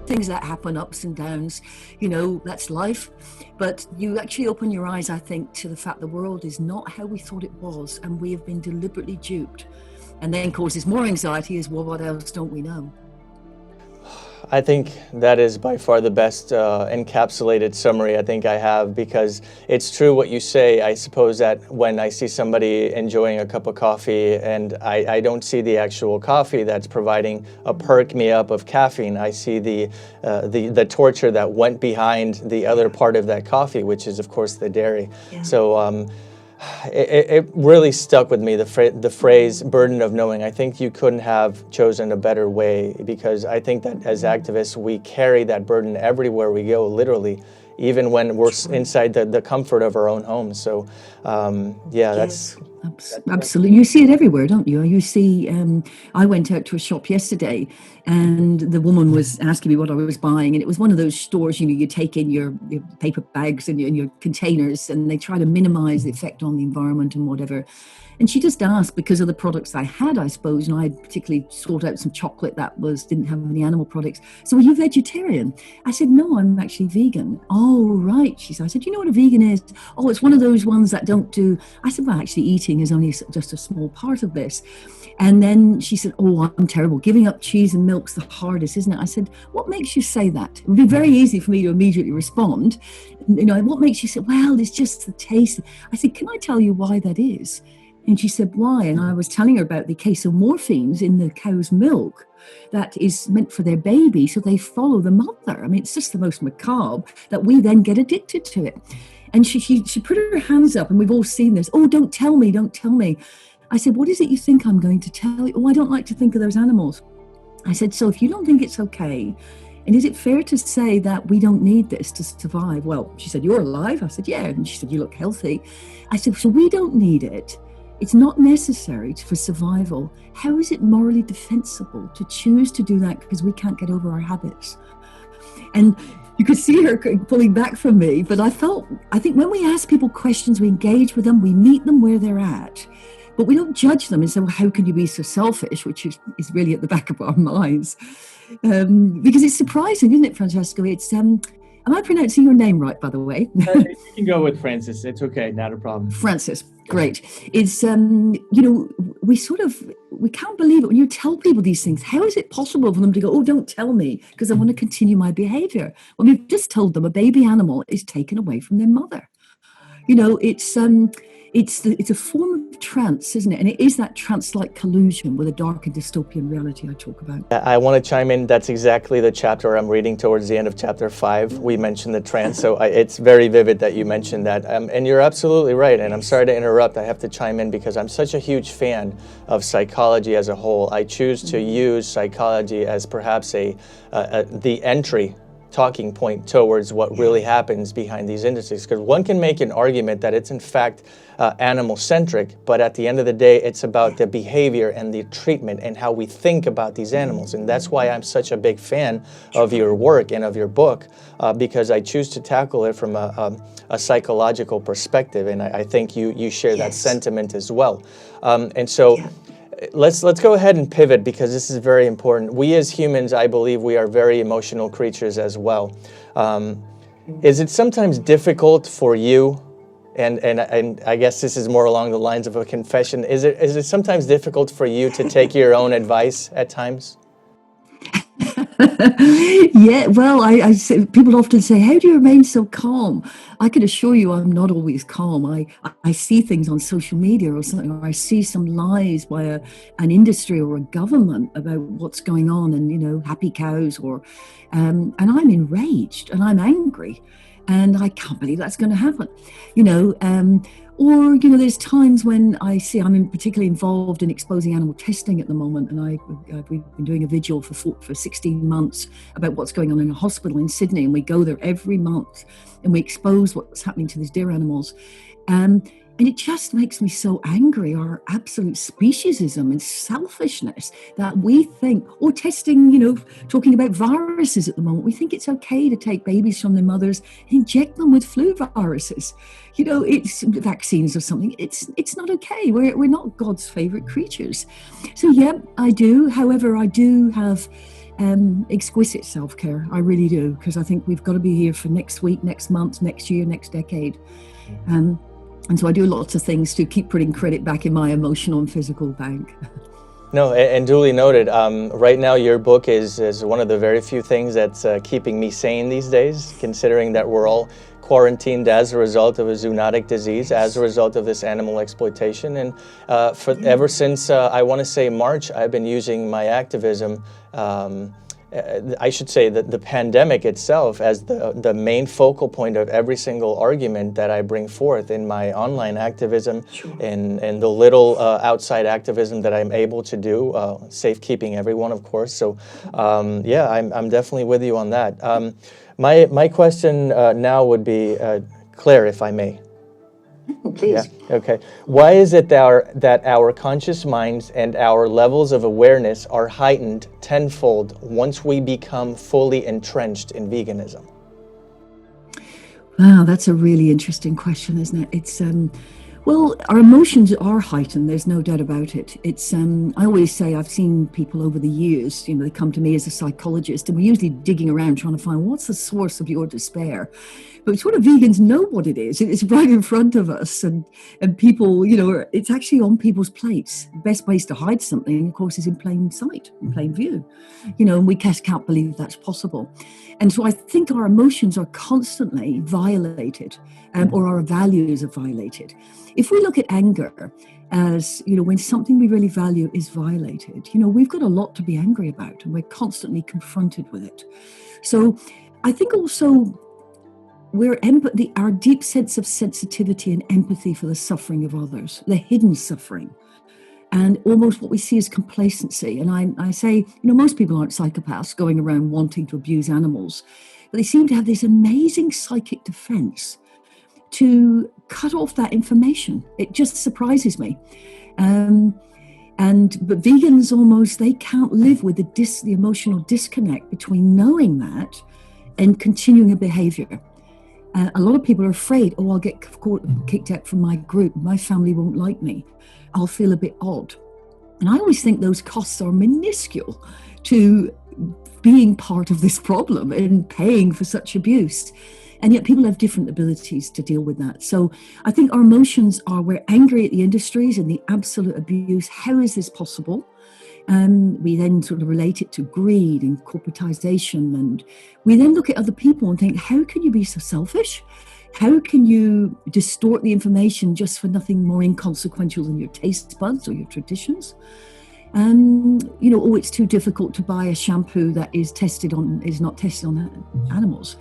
Things that happen, ups and downs, you know, that's life. But you actually open your eyes, I think, to the fact the world is not how we thought it was, and we have been deliberately duped. And then causes more anxiety as well, what else don't we know? I think that is by far the best encapsulated summary I think I have, because it's true what you say. I suppose that when I see somebody enjoying a cup of coffee and I don't see the actual coffee that's providing a perk me up of caffeine, I see the torture that went behind the other part of that coffee, which is of course the dairy. Yeah. So it really stuck with me, the phrase burden of knowing. I think you couldn't have chosen a better way, because I think that as activists we carry that burden everywhere we go, literally, even when we're inside the comfort of our own homes. So yeah, that's absolutely. You see it everywhere, don't you? You see, I went out to a shop yesterday and the woman was asking me what I was buying, and it was one of those stores, you know, you take in your paper bags and your containers, and they try to minimize the effect on the environment and whatever. And she just asked, because of the products I had, I suppose, and I had particularly sought out some chocolate that didn't have any animal products. So, are you vegetarian? I said, no, I'm actually vegan. Oh, right, she said. I said, do you know what a vegan is? Oh, it's one of those ones that don't do. I said, well, actually eating is only just a small part of this. And then she said, oh, I'm terrible. Giving up cheese and milk's the hardest, isn't it? I said, what makes you say that? It would be very easy for me to immediately respond. You know, what makes you say, well, it's just the taste. I said, can I tell you why that is? And she said, why? And I was telling her about the casomorphines in the cow's milk that is meant for their baby, so they follow the mother. I mean, it's just the most macabre that we then get addicted to it. And she put her hands up, and we've all seen this. Oh, don't tell me, don't tell me. I said, what is it you think I'm going to tell you? Oh, I don't like to think of those animals. I said, so if you don't think it's okay, and is it fair to say that we don't need this to survive? Well, she said, you're alive? I said, yeah. And she said, you look healthy. I said, so we don't need it. It's not necessary for survival. How is it morally defensible to choose to do that because we can't get over our habits? And you could see her pulling back from me, but I think when we ask people questions, we engage with them, we meet them where they're at, but we don't judge them and say, well, how can you be so selfish, which is really at the back of our minds. Because it's surprising, isn't it, Francesco? It's, am I pronouncing your name right, by the way? You can go with Francis. It's okay, not a problem. Francis, great. It's, you know, we can't believe it when you tell people these things. How is it possible for them to go, oh, don't tell me, because I want to continue my behavior? Well, we've just told them a baby animal is taken away from their mother. You know, it's a form of trance, isn't it? And it is that trance-like collusion with a dark and dystopian reality I talk about. I want to chime in. That's exactly the chapter I'm reading towards the end of chapter 5. We mentioned the trance, so it's very vivid that you mentioned that. And you're absolutely right. And I'm sorry to interrupt. I have to chime in because I'm such a huge fan of psychology as a whole. I choose to use psychology as perhaps the entry talking point towards what really happens behind these industries, because one can make an argument that it's in fact animal-centric, but at the end of the day it's about the behavior and the treatment and how we think about these animals. And that's why I'm such a big fan of your work and of your book, because I choose to tackle it from a psychological perspective, and I think you share that sentiment as well. And so let's go ahead and pivot, because this is very important. We as humans, I believe, we are very emotional creatures as well. Is it sometimes difficult for you, and I guess this is more along the lines of a confession, is it sometimes difficult for you to take your own advice at times? Yeah, well, I say, people often say, how do you remain so calm? I can assure you I'm not always calm. I see things on social media or something, or I see some lies by an industry or a government about what's going on, and, you know, happy cows, or and I'm enraged and I'm angry and I can't believe that's going to happen, you know. Or, you know, there's times when I see, I'm particularly involved in exposing animal testing at the moment, and we've been doing a vigil for 16 months about what's going on in a hospital in Sydney, and we go there every month and we expose what's happening to these deer animals. And it just makes me so angry, our absolute speciesism and selfishness that we think, or testing, talking about viruses at the moment, we think it's okay to take babies from their mothers and inject them with flu viruses. It's vaccines or something. It's not okay. We're not God's favorite creatures. So, yeah, I do. However, I do have exquisite self-care. I really do, because I think we've got to be here for next week, next month, next year, next decade. And so I do lots of things to keep putting credit back in my emotional and physical bank. No, and duly noted. Right now, your book is one of the very few things that's keeping me sane these days, considering that we're all quarantined as a result of a zoonotic disease, as a result of this animal exploitation. And ever since, I want to say March, I've been using my activism, I should say that the pandemic itself as the main focal point of every single argument that I bring forth in my online activism, and the little outside activism that I'm able to do, safekeeping everyone, of course. So yeah, I'm definitely with you on that. My question now would be, Claire, if I may. Please. Yeah. Okay. Why is it that our conscious minds and our levels of awareness are heightened tenfold once we become fully entrenched in veganism? Wow, that's a really interesting question, isn't it? It's well, our emotions are heightened. There's no doubt about it. It's I always say, I've seen people over the years, they come to me as a psychologist, and we're usually digging around trying to find what's the source of your despair. But sort of vegans know what it is. It's right in front of us, and people, it's actually on people's plates. The best place to hide something, of course, is in plain sight, in plain view. And we just can't believe that's possible. And so I think our emotions are constantly violated, or our values are violated. If we look at anger as, when something we really value is violated, we've got a lot to be angry about, and we're constantly confronted with it. So I think also our deep sense of sensitivity and empathy for the suffering of others, the hidden suffering, and almost what we see as complacency. And I say, most people aren't psychopaths going around wanting to abuse animals, but they seem to have this amazing psychic defense to cut off that information. It just surprises me. But vegans almost, they can't live with the emotional disconnect between knowing that and continuing a behavior. A lot of people are afraid, I'll get kicked out from my group. My family won't like me. I'll feel a bit odd. And I always think those costs are minuscule to being part of this problem and paying for such abuse. And yet people have different abilities to deal with that. So I think our emotions are, we're angry at the industries and the absolute abuse. How is this possible? We then sort of relate it to greed and corporatization, and we then look at other people and think, how can you be so selfish? How can you distort the information just for nothing more inconsequential than your taste buds or your traditions? It's too difficult to buy a shampoo that is not tested on animals.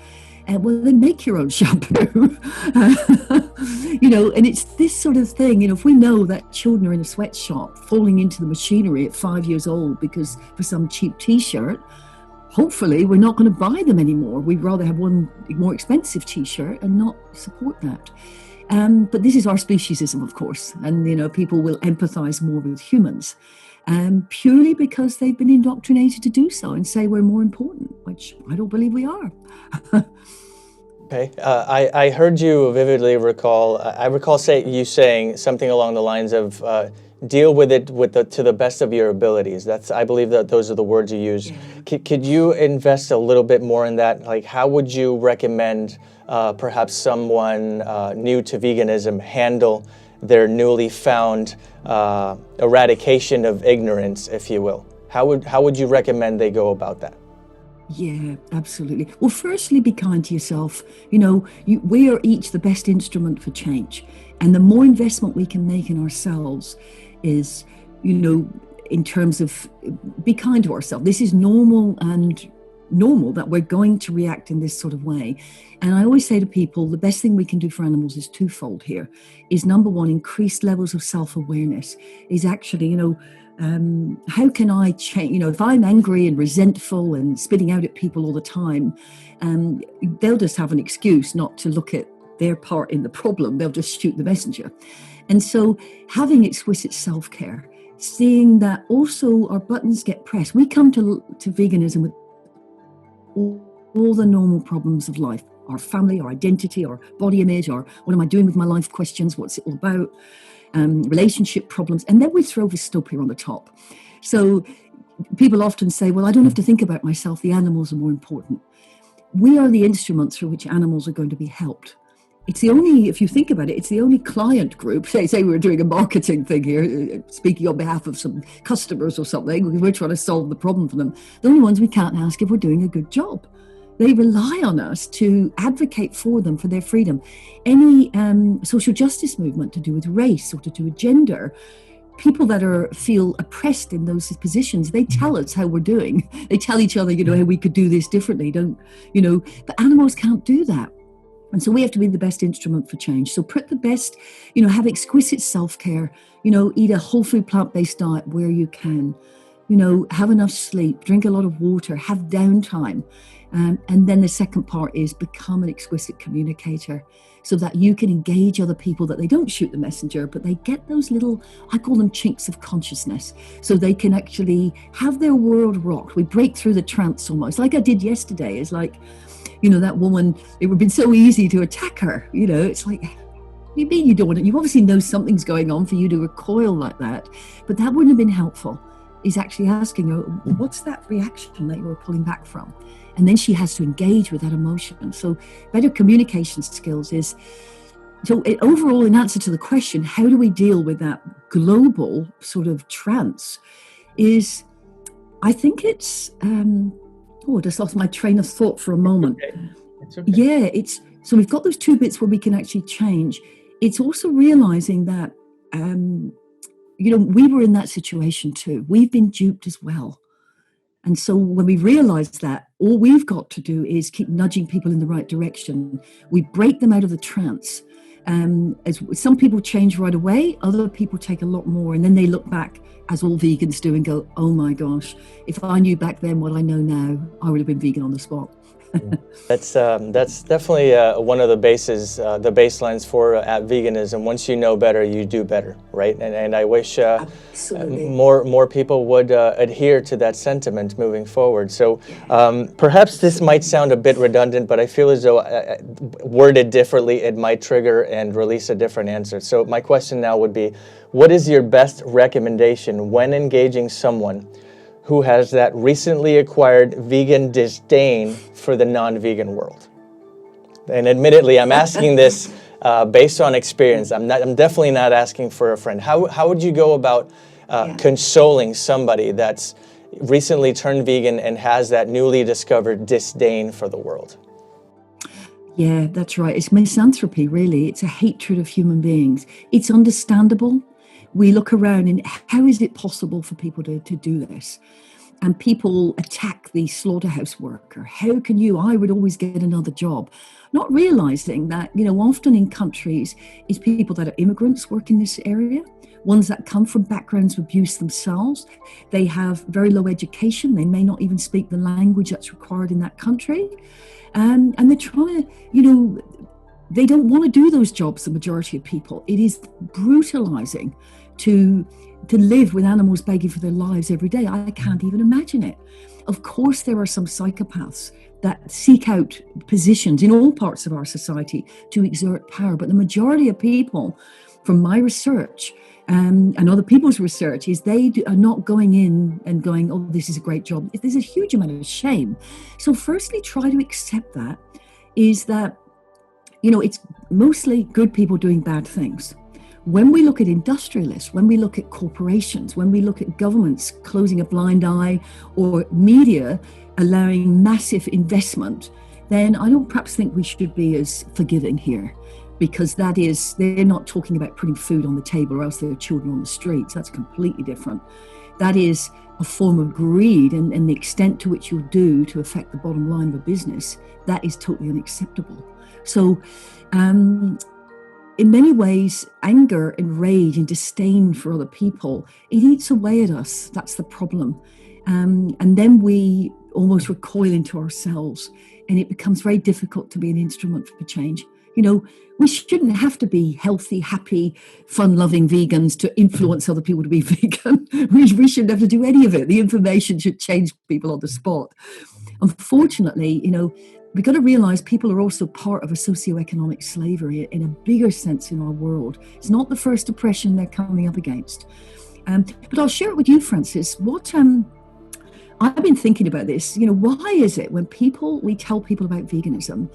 Well, then make your own shampoo. And it's this sort of thing, if we know that children are in a sweatshop falling into the machinery at 5 years old because for some cheap t-shirt, hopefully we're not going to buy them anymore. We'd rather have one more expensive t-shirt and not support that. But this is our speciesism, of course. And, people will empathize more with humans. Purely because they've been indoctrinated to do so and say we're more important, which I don't believe we are. Okay, I heard you vividly recall. I recall you saying something along the lines of deal with it to the best of your abilities. I believe that those are the words you used. Yeah. Could you invest a little bit more in that? Like, how would you recommend perhaps someone new to veganism handle their newly found eradication of ignorance, if you will? How would you recommend they go about that? Yeah, absolutely. Well, firstly, be kind to yourself. We are each the best instrument for change. And the more investment we can make in ourselves is, in terms of be kind to ourselves. This is normal that we're going to react in this sort of way. And I always say to people, the best thing we can do for animals is twofold here. Is number one, increased levels of self-awareness. Is actually, how can I change? If I'm angry and resentful and spitting out at people all the time, they'll just have an excuse not to look at their part in the problem. They'll just shoot the messenger. And so having exquisite self-care, seeing that also our buttons get pressed. We come to veganism with all the normal problems of life, our family, our identity, our body image, our what am I doing with my life questions, what's it all about, relationship problems. And then we throw Vystopia on the top. So people often say, well, I don't have to think about myself. The animals are more important. We are the instrument through which animals are going to be helped. It's the only, if you think about it, it's the only client group. Say we're doing a marketing thing here, speaking on behalf of some customers or something, we're trying to solve the problem for them. The only ones we can't ask if we're doing a good job. They rely on us to advocate for them, for their freedom. Any social justice movement to do with race or to do with gender, people that feel oppressed in those positions, they tell us how we're doing. They tell each other, hey, we could do this differently. But animals can't do that. And so we have to be the best instrument for change. So put the best, have exquisite self-care, eat a whole food plant-based diet where you can, have enough sleep, drink a lot of water, have downtime. And then the second part is become an exquisite communicator so that you can engage other people, that they don't shoot the messenger, but they get those little, I call them chinks of consciousness, so they can actually have their world rocked. We break through the trance almost, like I did yesterday. It's like, that woman, it would have been so easy to attack her. It's like, what do you mean you don't want it? You obviously know something's going on for you to recoil like that. But that wouldn't have been helpful, is actually asking her, what's that reaction that you were pulling back from? And then she has to engage with that emotion. So better communication skills is, overall, in answer to the question, how do we deal with that global sort of trance, is, I think it's, I just lost my train of thought for a moment. It's okay. Yeah, so we've got those two bits where we can actually change. It's also realizing that, we were in that situation too. We've been duped as well. And so when we realize that, all we've got to do is keep nudging people in the right direction. We break them out of the trance. As some people change right away, other people take a lot more. And then they look back, as all vegans do, and go, oh my gosh, if I knew back then what I know now, I would have been vegan on the spot. That's definitely one of the baselines for veganism. Once you know better, you do better, right? And I wish more people would adhere to that sentiment moving forward. So perhaps this might sound a bit redundant, but I feel as though worded differently, it might trigger and release a different answer. So my question now would be, what is your best recommendation when engaging someone who has that recently acquired vegan disdain for the non-vegan world? And admittedly, I'm asking this based on experience. I'm definitely not asking for a friend. How would you go about consoling somebody that's recently turned vegan and has that newly discovered disdain for the world? Yeah, that's right. It's misanthropy, really. It's a hatred of human beings. It's understandable. We look around and how is it possible for people to do this? And people attack the slaughterhouse worker. How can you? I would always get another job. Not realizing that, often in countries, it's people that are immigrants work in this area, ones that come from backgrounds of abuse themselves. They have very low education. They may not even speak the language that's required in that country. And they're trying to, they don't want to do those jobs, the majority of people. It is brutalizing to live with animals begging for their lives every day. I can't even imagine it. Of course, there are some psychopaths that seek out positions in all parts of our society to exert power. But the majority of people, from my research and other people's research, is they are not going in and going, oh, this is a great job. There's a huge amount of shame. So firstly, try to accept that, is that, it's mostly good people doing bad things. When we look at industrialists, when we look at corporations, when we look at governments closing a blind eye, or media allowing massive investment, then I don't perhaps think we should be as forgiving here, because they're not talking about putting food on the table or else there are children on the streets. That's completely different. That is a form of greed, and the extent to which you'll do to affect the bottom line of a business, that is totally unacceptable. So, in many ways, anger and rage and disdain for other people, it eats away at us. That's the problem. And then we almost recoil into ourselves, and it becomes very difficult to be an instrument for change. We shouldn't have to be healthy, happy, fun-loving vegans to influence other people to be vegan. We shouldn't have to do any of it. The information should change people on the spot. Unfortunately, we've got to realize people are also part of a socioeconomic slavery in a bigger sense in our world. It's not the first oppression they're coming up against. But I'll share it with you, Francis. I've been thinking about this. Why is it when we tell people about veganism,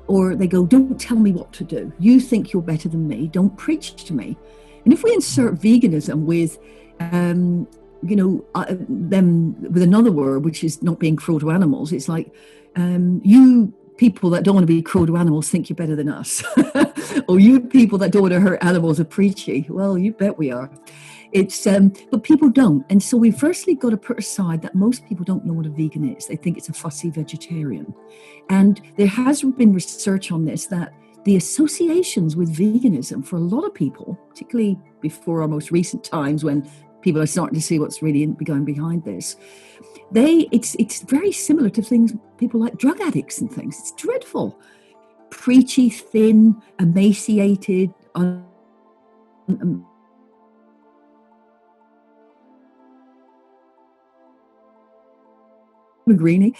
or they go, don't tell me what to do. You think you're better than me. Don't preach to me. And if we insert veganism with, them with another word, which is not being cruel to animals, it's like, you people that don't want to be cruel to animals think you're better than us. Or you people that don't want to hurt animals are preachy. Well, you bet we are. But people don't. And so we firstly got to put aside that most people don't know what a vegan is. They think it's a fussy vegetarian. And there has been research on this, that the associations with veganism for a lot of people, particularly before our most recent times when people are starting to see what's really going behind this, it's very similar to things people like drug addicts and things. It's dreadful. Preachy, thin, emaciated, greeny,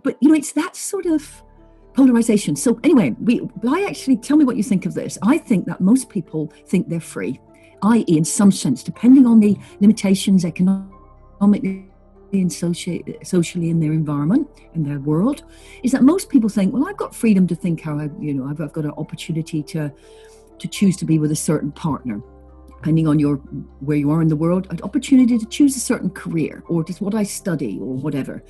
but it's that sort of polarization. So anyway, tell me what you think of this. I think that most people think they're free, i.e., in some sense, depending on the limitations economically and socially in their environment, in their world, is that most people think, well, I've got freedom to think how I've got an opportunity to choose to be with a certain partner. Depending on where you are in the world, an opportunity to choose a certain career or just what I study or whatever.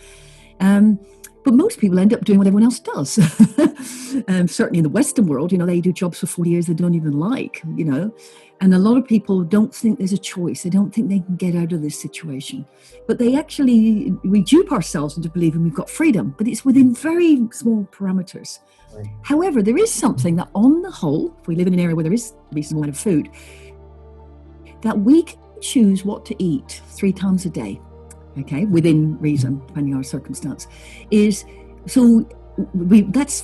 But most people end up doing what everyone else does. Certainly in the Western world, they do jobs for 40 years they don't even like, and a lot of people don't think there's a choice. They don't think they can get out of this situation. But we dupe ourselves into believing we've got freedom, but it's within very small parameters. Right. However, there is something that on the whole, if we live in an area where there is a reasonable amount of food, that we can choose what to eat 3 times a day, okay, within reason, depending on our circumstance, that's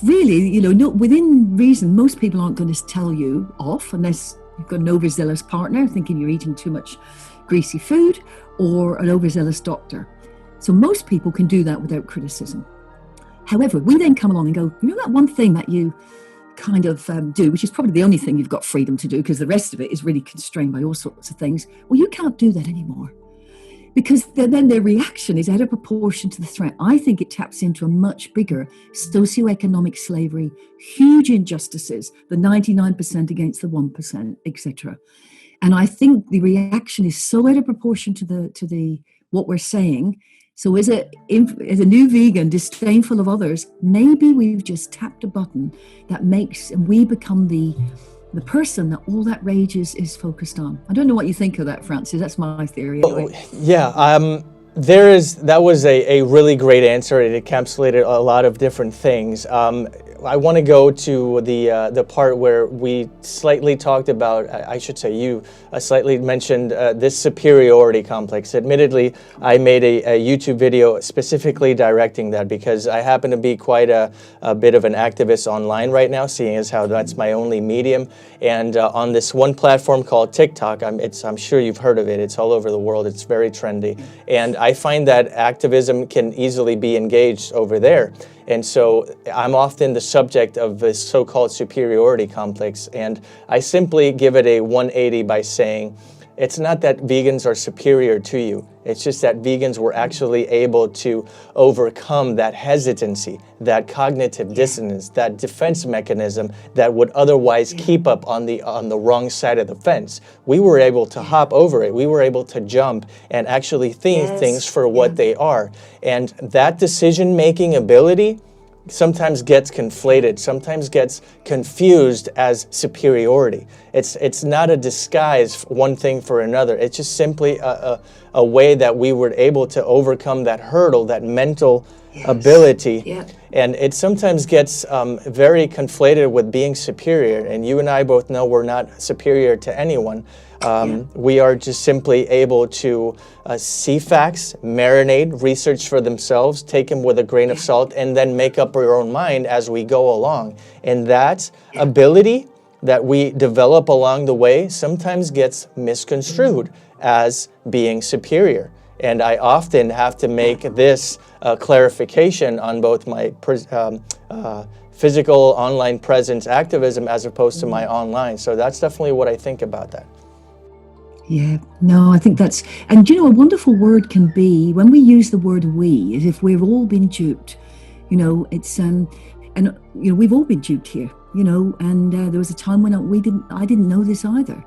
really, within reason. Most people aren't going to tell you off unless you've got an overzealous partner thinking you're eating too much greasy food, or an overzealous doctor. So most people can do that without criticism. However, we then come along and go, that one thing that you kind of do, which is probably the only thing you've got freedom to do, because the rest of it is really constrained by all sorts of things. Well, you can't do that anymore, because then their reaction is out of proportion to the threat. I think it taps into a much bigger socioeconomic slavery, huge injustices, the 99% against the 1%, etc. And I think the reaction is so out of proportion to the what we're saying. So as a new vegan, disdainful of others, maybe we've just tapped a button that makes, and we become the person that all that rage is focused on. I don't know what you think of that, Francis. That's my theory anyway. That was a really great answer. It encapsulated a lot of different things. I want to go to the part where we slightly talked about, I should say you slightly mentioned this superiority complex. Admittedly, I made a YouTube video specifically directing that, because I happen to be quite a bit of an activist online right now, seeing as how that's my only medium. And on this one platform called TikTok, I'm sure you've heard of it. It's all over the world. It's very trendy. And I find that activism can easily be engaged over there. And so I'm often the subject of this so-called superiority complex, and I simply give it a 180 by saying, it's not that vegans are superior to you. It's just that vegans were actually able to overcome that hesitancy, that cognitive dissonance, that defense mechanism that would otherwise keep up on the wrong side of the fence. We were able to hop over it. We were able to jump and actually think things for what they are. And that decision-making ability sometimes gets conflated, sometimes gets confused as superiority. It's not a disguise, one thing for another. It's just simply a way that we were able to overcome that hurdle, that mental ability. Yeah. And it sometimes gets very conflated with being superior. And you and I both know we're not superior to anyone. We are just simply able to see facts, marinate, research for themselves, take them with a grain of salt, and then make up our own mind as we go along. And that ability that we develop along the way sometimes gets misconstrued as being superior. And I often have to make this clarification on both my physical online presence activism as opposed to my online. So that's definitely what I think about that. Yeah, no, I think that's, and you know, a wonderful word can be, when we use the word we, as if we've all been duped, you know, it's, and, you know, we've all been duped here, you know, and there was a time when I didn't know this either.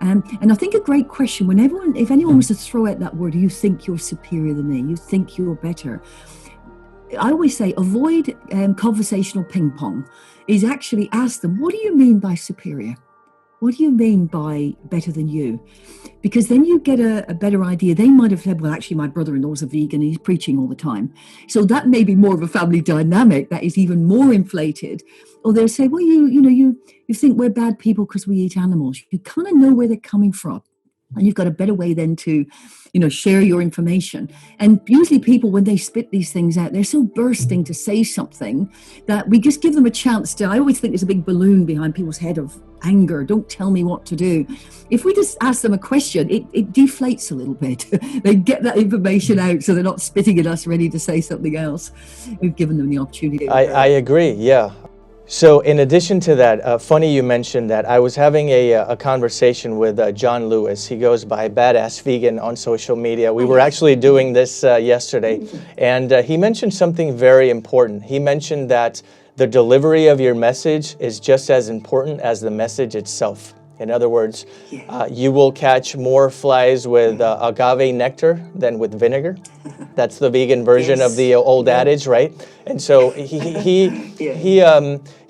And I think a great question, if anyone was to throw out that word, you think you're superior than me, you think you're better, I always say avoid conversational ping pong, is actually ask them, what do you mean by superior? What do you mean by better than you? Because then you get a better idea. They might have said, well, actually, my brother-in-law's a vegan, he's preaching all the time. So that may be more of a family dynamic that is even more inflated. Or they'll say, well, you think we're bad people because we eat animals. You kind of know where they're coming from. And you've got a better way then to, you know, share your information. And usually people, when they spit these things out, they're so bursting to say something that we just give them a chance to, I always think there's a big balloon behind people's head of anger. Don't tell me what to do. If we just ask them a question, it deflates a little bit. They get that information out so they're not spitting at us ready to say something else. We've given them the opportunity. I agree, yeah. So in addition to that, funny you mentioned that. I was having a conversation with John Lewis. He goes by Badass Vegan on social media. We were actually doing this yesterday, and he mentioned something very important. He mentioned that the delivery of your message is just as important as the message itself. In other words, you will catch more flies with agave nectar than with vinegar. That's the vegan version of the old adage, right? And so he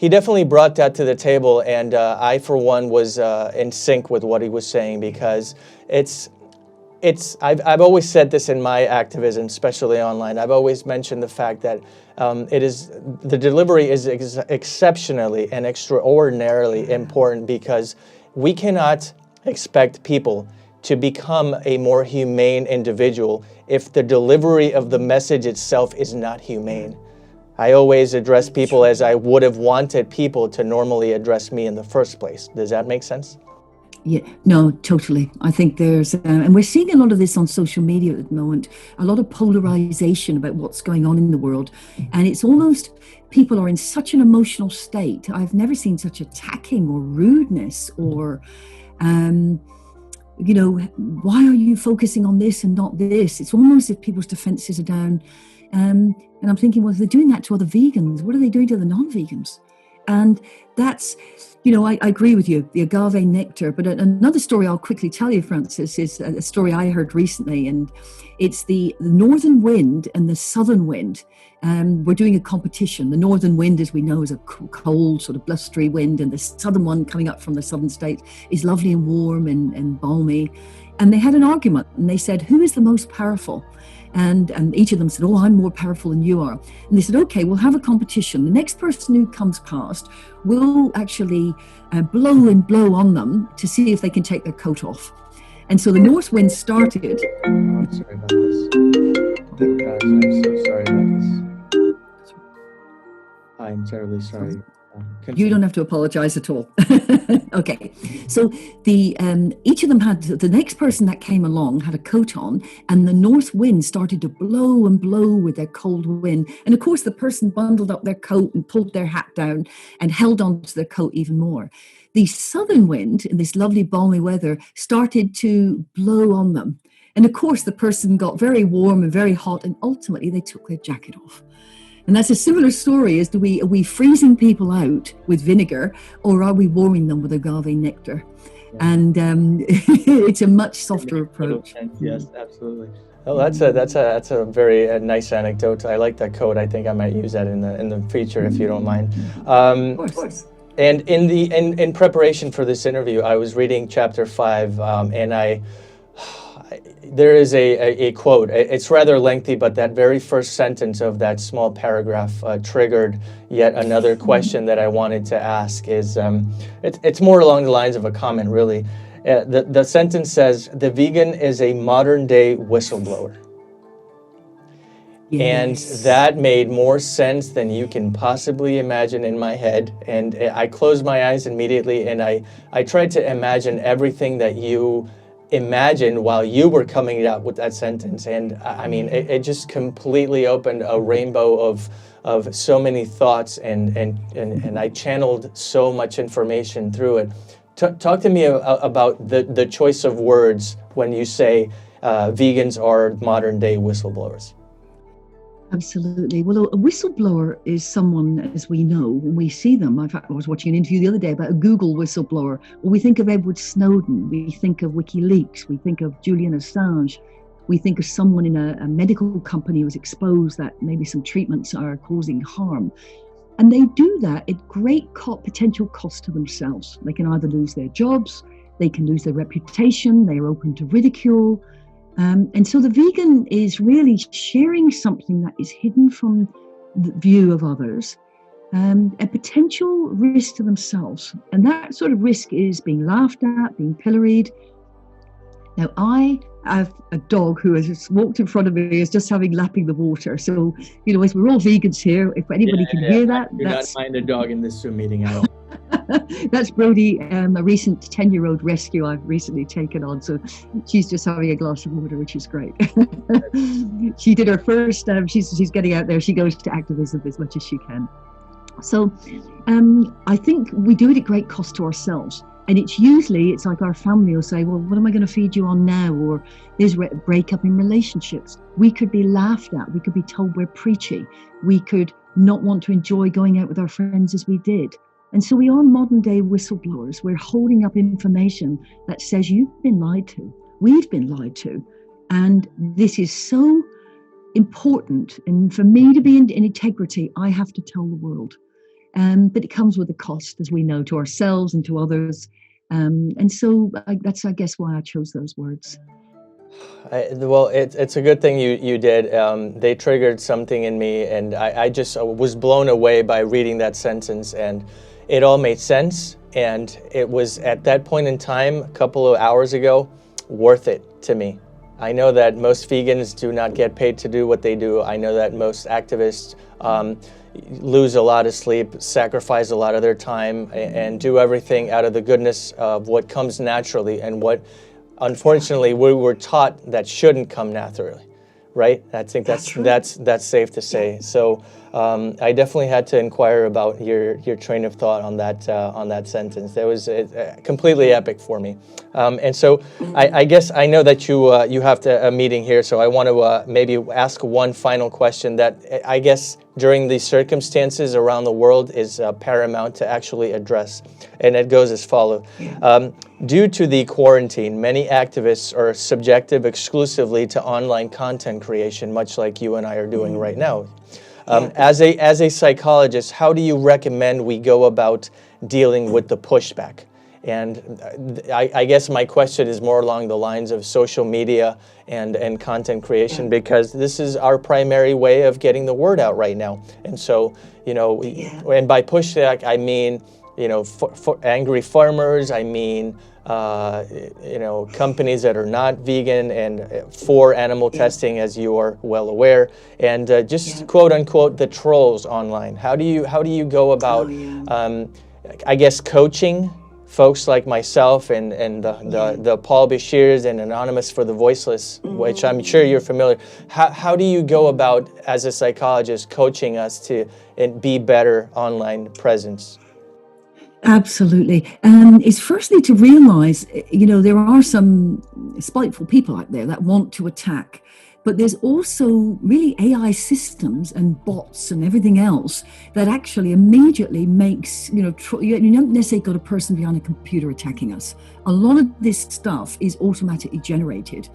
definitely brought that to the table, and I, for one, was in sync with what he was saying, because I've always said this in my activism, especially online. I've always mentioned the fact that the delivery is exceptionally and extraordinarily important, because we cannot expect people to become a more humane individual if the delivery of the message itself is not humane. I always address people as I would have wanted people to normally address me in the first place. Does that make sense? Yeah, no, totally. I think there's, and we're seeing a lot of this on social media at the moment, a lot of polarization about what's going on in the world. And it's almost, people are in such an emotional state. I've never seen such attacking or rudeness or, you know, why are you focusing on this and not this? It's almost as if people's defenses are down. And I'm thinking, well, if they're doing that to other vegans, what are they doing to the non-vegans? And that's, you know, I agree with you, the agave nectar. But another story I'll quickly tell you, Francis, is a story I heard recently. And it's the northern wind and the southern wind. We're doing a competition. The northern wind, as we know, is a cold, sort of blustery wind. And the southern one coming up from the southern states is lovely and warm and balmy. And they had an argument, and they said, who is the most powerful? And each of them said, oh, I'm more powerful than you are. And they said, okay, we'll have a competition. The next person who comes past will actually blow and blow on them to see if they can take their coat off. And so the north wind started. I'm sorry about this. Oh, gosh, I'm so sorry about this. I'm terribly sorry. You don't have to apologize at all. Okay, so each of them had, the next person that came along had a coat on, and the north wind started to blow and blow with their cold wind. And of course, the person bundled up their coat and pulled their hat down and held on to their coat even more. The southern wind, in this lovely balmy weather, started to blow on them. And of course, the person got very warm and very hot, and ultimately they took their jacket off. And that's a similar story as are we freezing people out with vinegar, or are we warming them with agave nectar? Yeah. And it's a much softer approach. Yes, absolutely. Oh, that's a very nice anecdote. I like that quote. I think I might use that in the future, if you don't mind. Of course. And in preparation for this interview, I was reading chapter 5, and There is a quote. It's rather lengthy, but that very first sentence of that small paragraph triggered yet another question that I wanted to ask. It's more along the lines of a comment, really. The sentence says, "The vegan is a modern day whistleblower." And Yes. that made more sense than you can possibly imagine in my head. And I closed my eyes immediately, and I tried to imagine everything that you imagined while you were coming out with that sentence. And I mean, it just completely opened a rainbow of so many thoughts, and I channeled so much information through it. Talk to me about the choice of words when you say vegans are modern day whistleblowers. Absolutely. Well, a whistleblower is someone, as we know, when we see them. In fact, I was watching an interview the other day about a Google whistleblower. When we think of Edward Snowden, we think of WikiLeaks, we think of Julian Assange, we think of someone in a medical company who was exposed that maybe some treatments are causing harm. And they do that at great potential cost to themselves. They can either lose their jobs, they can lose their reputation, they are open to ridicule. And so the vegan is really sharing something that is hidden from the view of others, a potential risk to themselves. And that sort of risk is being laughed at, being pilloried. Now, I have a dog who has just walked in front of me, is just lapping the water. So, you know, as we're all vegans here, if anybody can hear that, I do not mind a dog in this Zoom meeting at all. That's Brody, a recent 10-year-old rescue I've recently taken on. So she's just having a glass of water, which is great. She did her first, she's getting out there. She goes to activism as much as she can. So I think we do it at great cost to ourselves. And it's like our family will say, well, what am I going to feed you on now? Or there's breakup in relationships. We could be laughed at. We could be told we're preachy. We could not want to enjoy going out with our friends as we did. And so we are modern day whistleblowers. We're holding up information that says you've been lied to. We've been lied to. And this is so important. And for me to be in integrity, I have to tell the world. But it comes with a cost, as we know, to ourselves and to others. And so that's, I guess, why I chose those words. Well, it's a good thing you did. They triggered something in me, and I just was blown away by reading that sentence, and it all made sense. And it was at that point in time, a couple of hours ago, worth it to me. I know that most vegans do not get paid to do what they do. I know that most activists lose a lot of sleep, sacrifice a lot of their time, and do everything out of the goodness of what comes naturally and what, unfortunately, we were taught that shouldn't come naturally, right? I think that's safe to say. So I definitely had to inquire about your train of thought on that sentence. That was completely epic for me. And so I guess I know that you have a meeting here, so I want to maybe ask one final question that I guess during these circumstances around the world is paramount to actually address. And it goes as follows. Due to the quarantine, many activists are subjected exclusively to online content creation, much like you and I are doing right now. As a psychologist, how do you recommend we go about dealing with the pushback? And I guess my question is more along the lines of social media and content creation, because this is our primary way of getting the word out right now. And so, you know, and by pushback, I mean, you know, for angry farmers, I mean, you know, companies that are not vegan and for animal testing, as you are well aware, and just quote unquote the trolls online. How do you go about, I guess, coaching folks like myself and the Paul Bashirs and Anonymous for the Voiceless, which I'm sure you're familiar. How do you go about, as a psychologist, coaching us to be better online presence? Absolutely. It's firstly to realize, you know, there are some spiteful people out there that want to attack, but there's also really AI systems and bots and everything else that actually immediately makes, you know, you don't necessarily got a person behind a computer attacking us. A lot of this stuff is automatically generated.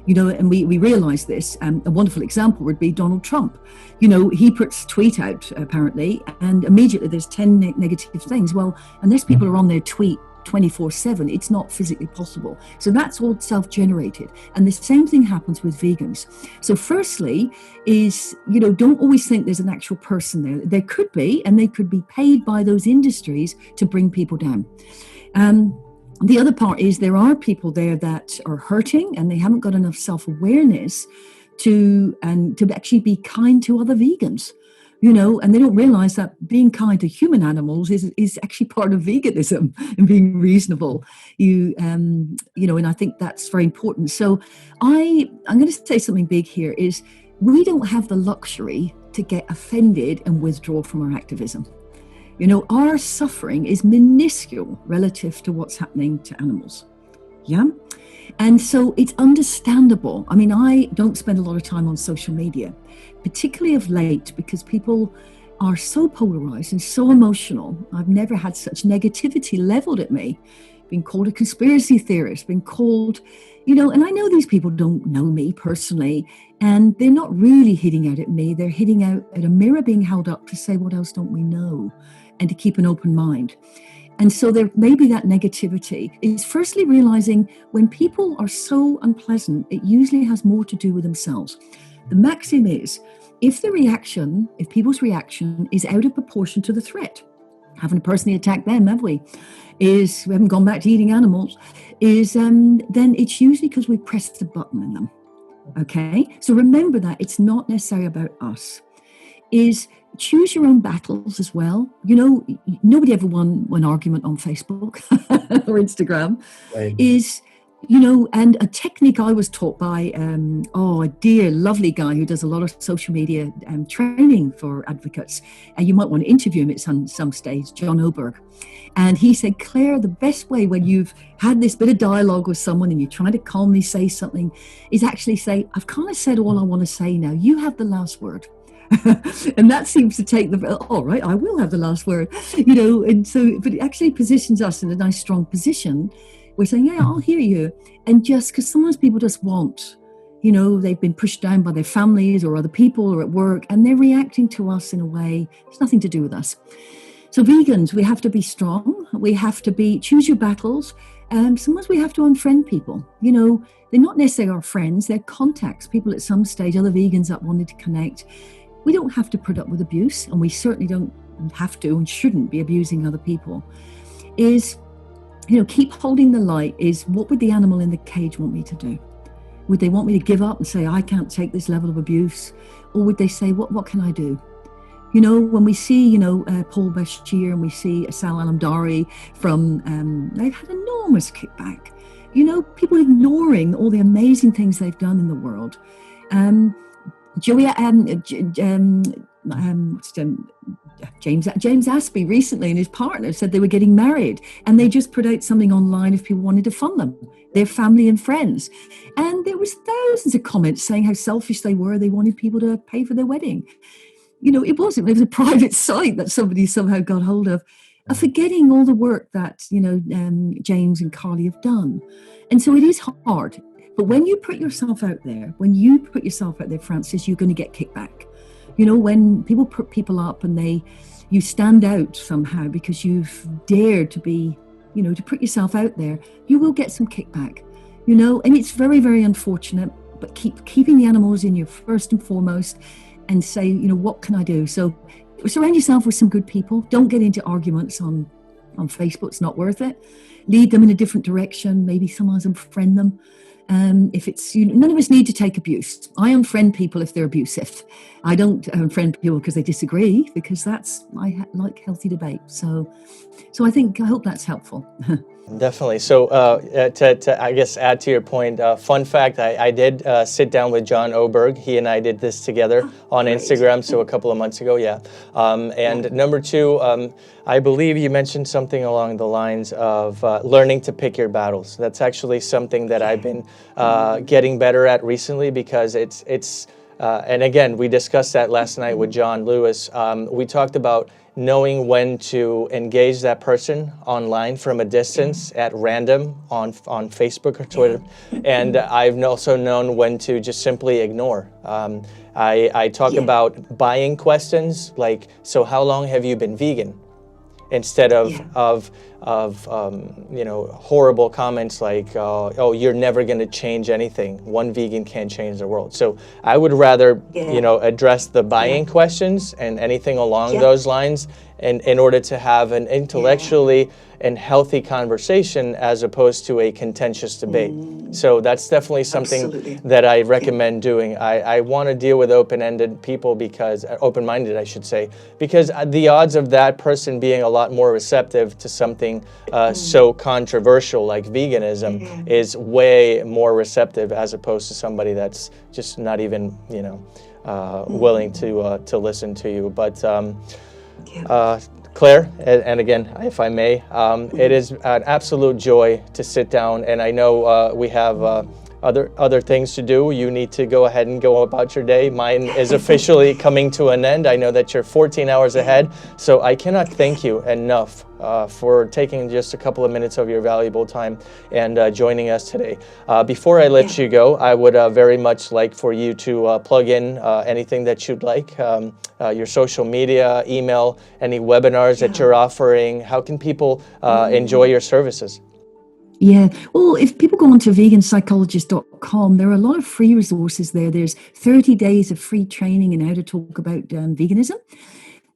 You know, and we realize this. A wonderful example would be Donald Trump. You know, he puts a tweet out, apparently, and immediately there's 10 negative things. Well, unless people are on their tweet 24/7. It's not physically possible. So that's all self-generated. And the same thing happens with vegans. So firstly is, don't always think there's an actual person there. There could be, and they could be paid by those industries to bring people down. The other part is there are people there that are hurting and they haven't got enough self-awareness to actually be kind to other vegans. And they don't realize that being kind to human animals is actually part of veganism and being reasonable. And I think that's very important. So I'm going to say something big here is we don't have the luxury to get offended and withdraw from our activism. Our suffering is minuscule relative to what's happening to animals. Yeah. And so it's understandable. I mean, I don't spend a lot of time on social media, particularly of late, because people are so polarized and so emotional. I've never had such negativity leveled at me, being called a conspiracy theorist, being called, and I know these people don't know me personally, and they're not really hitting out at me. They're hitting out at a mirror being held up to say, what else don't we know? And to keep an open mind. And so there may be that negativity. It's firstly realizing when people are so unpleasant, it usually has more to do with themselves. The maxim is, if people's reaction is out of proportion to the threat, haven't personally attacked them, have we? We haven't gone back to eating animals, then it's usually because we pressed the button in them. Okay? So remember that it's not necessarily about us. Choose your own battles as well. Nobody ever won an argument on Facebook or Instagram. Right. And a technique I was taught by a dear, lovely guy who does a lot of social media training for advocates. And you might want to interview him at some stage, John Oberg. And he said, Claire, the best way when you've had this bit of dialogue with someone and you're trying to calmly say something is actually say, I've kind of said all I want to say now. You have the last word. And that seems to take all right, I will have the last word, and so, but it actually positions us in a nice strong position. We're saying, yeah, I'll hear you. And just because sometimes people just want, they've been pushed down by their families or other people or at work, and they're reacting to us in a way, it's nothing to do with us. So vegans, we have to be strong. We have to choose your battles. Sometimes we have to unfriend people. They're not necessarily our friends, they're contacts, people at some stage, other vegans that wanted to connect. We don't have to put up with abuse, and we certainly don't have to and shouldn't be abusing other people. Keep holding the light. What would the animal in the cage want me to do? Would they want me to give up and say, I can't take this level of abuse? Or would they say, what can I do? When we see, Paul Bashir and we see Asal Alamdari they've had enormous kickback. People ignoring all the amazing things they've done in the world. James Aspey recently and his partner said they were getting married, and they just put out something online if people wanted to fund them, their family and friends. And there was thousands of comments saying how selfish they were. They wanted people to pay for their wedding. It was a private site that somebody somehow got hold of, forgetting all the work that, James and Carly have done. And so it is hard. But when you put yourself out there, Francis, you're going to get kickback. When people put people up and you stand out somehow because you've dared to be, to put yourself out there, you will get some kickback, and it's very, very unfortunate, but keeping the animals in you first and foremost and say, what can I do? So surround yourself with some good people. Don't get into arguments on Facebook. It's not worth it. Lead them in a different direction. Maybe sometimes unfriend them. If it's, none of us need to take abuse. I unfriend people if they're abusive. I don't unfriend people because they disagree, because I like healthy debate. So I hope that's helpful. Definitely. So to I guess add to your point, fun fact, I did sit down with John Oberg. He and I did this together on Instagram, so a couple of months ago, yeah. And number two, I believe you mentioned something along the lines of learning to pick your battles. That's actually something that I've been getting better at recently, because it's and again, we discussed that last night with John Lewis. We talked about knowing when to engage that person online from a distance at random on Facebook or Twitter. And I've also known when to just simply ignore. I talk about buying questions like, so how long have you been vegan? Instead of horrible comments like, oh, you're never going to change anything. One vegan can't change the world. So I would rather, address the buying questions and anything along those lines, and in order to have an intellectually and healthy conversation as opposed to a contentious debate. So that's definitely something that I recommend doing. I want to deal with open-ended people because, open-minded I should say, because the odds of that person being a lot more receptive to something so controversial like veganism is way more receptive as opposed to somebody that's just not even, willing to listen to you. But Claire, and again, if I may, it is an absolute joy to sit down, and I know we have other things to do. You need to go ahead and go about your day. Mine is officially coming to an end. I know that you're 14 hours ahead, so I cannot thank you enough for taking just a couple of minutes of your valuable time and joining us today. Before I let you go, I would very much like for you to plug in anything that you'd like, your social media, email, any webinars that you're offering. How can people enjoy your services? Yeah, well, if people go onto veganpsychologist.com, there are a lot of free resources there. There's 30 days of free training in how to talk about veganism.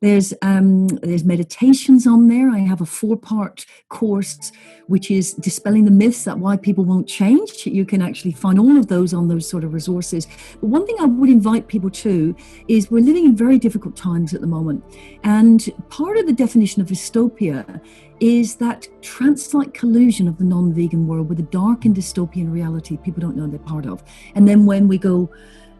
There's meditations on there. I have a 4-part course, which is dispelling the myths that why people won't change. You can actually find all of those on those sort of resources. But one thing I would invite people to is we're living in very difficult times at the moment. And part of the definition of Vystopia is that trance-like collusion of the non-vegan world with a dark and dystopian reality people don't know they're part of. And then when we go,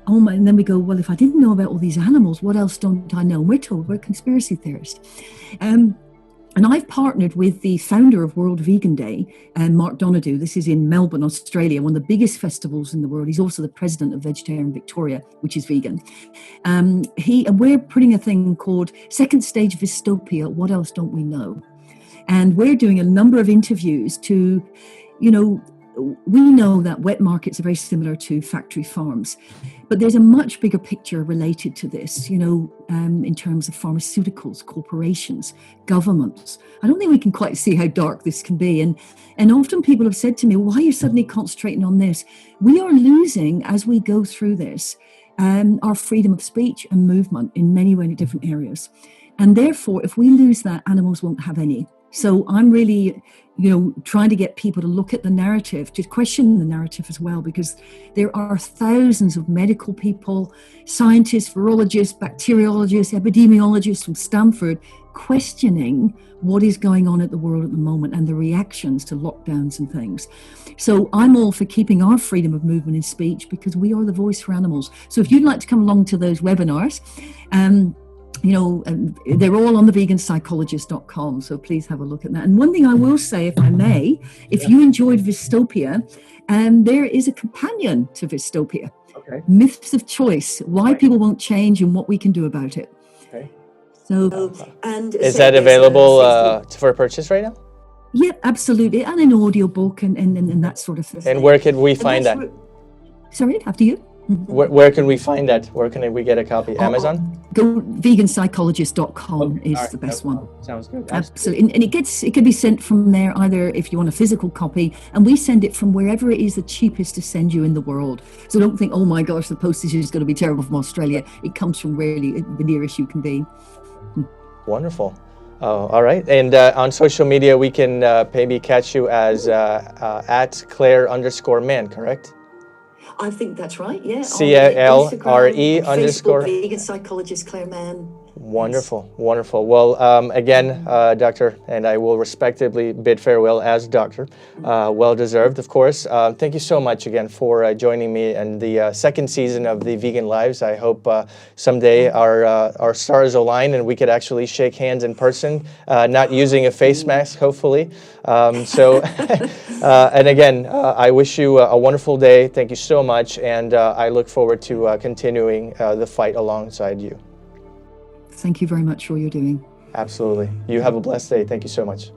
and then we go, well, if I didn't know about all these animals, what else don't I know? And we're told we're conspiracy theorists. And I've partnered with the founder of World Vegan Day, Mark Donoghue. This is in Melbourne, Australia, one of the biggest festivals in the world. He's also the president of Vegetarian Victoria, which is vegan. And we're putting a thing called Second Stage Vystopia, What Else Don't We Know? And we're doing a number of interviews to, we know that wet markets are very similar to factory farms, but there's a much bigger picture related to this, in terms of pharmaceuticals, corporations, governments. I don't think we can quite see how dark this can be. And often people have said to me, why are you suddenly concentrating on this? We are losing, as we go through this, our freedom of speech and movement in many, many different areas. And therefore, if we lose that, animals won't have any. So I'm really, trying to get people to look at the narrative, to question the narrative as well, because there are thousands of medical people, scientists, virologists, bacteriologists, epidemiologists from Stanford questioning what is going on at the world at the moment and the reactions to lockdowns and things. So I'm all for keeping our freedom of movement and speech because we are the voice for animals. So if you'd like to come along to those webinars, they're all on the veganpsychologist.com, so please have a look at that. And one thing I will say, if I may, if you enjoyed Vystopia, there is a companion to Vystopia, Myths of Choice, Why People Won't Change and What We Can Do About It. Okay. So, and is that available for purchase right now? Yeah, absolutely, and an audio book and that sort of thing. And where could we find that? Sorry, after you. Where can we find that? Where can we get a copy? Amazon? Go veganpsychologist.com is the best one. Sounds good. Absolutely. And it can be sent from there, either if you want a physical copy, and we send it from wherever it is the cheapest to send you in the world. So don't think, oh my gosh, the postage is going to be terrible from Australia. It comes from really the nearest you can be. Wonderful. All right. And on social media, we can maybe catch you as at Clare_Mann, correct? I think that's right, yeah. CLRE underscore. Vegan psychologist Clare Mann. Wonderful, wonderful. Well, again, Doctor, and I will respectively bid farewell as Doctor. Well deserved, of course. Thank you so much again for joining me in the second season of the Vegan Lives. I hope someday our stars align and we could actually shake hands in person, not using a face mask, hopefully. And again, I wish you a wonderful day. Thank you so much, and I look forward to continuing the fight alongside you. Thank you very much for all you're doing. Absolutely. You have a blessed day. Thank you so much.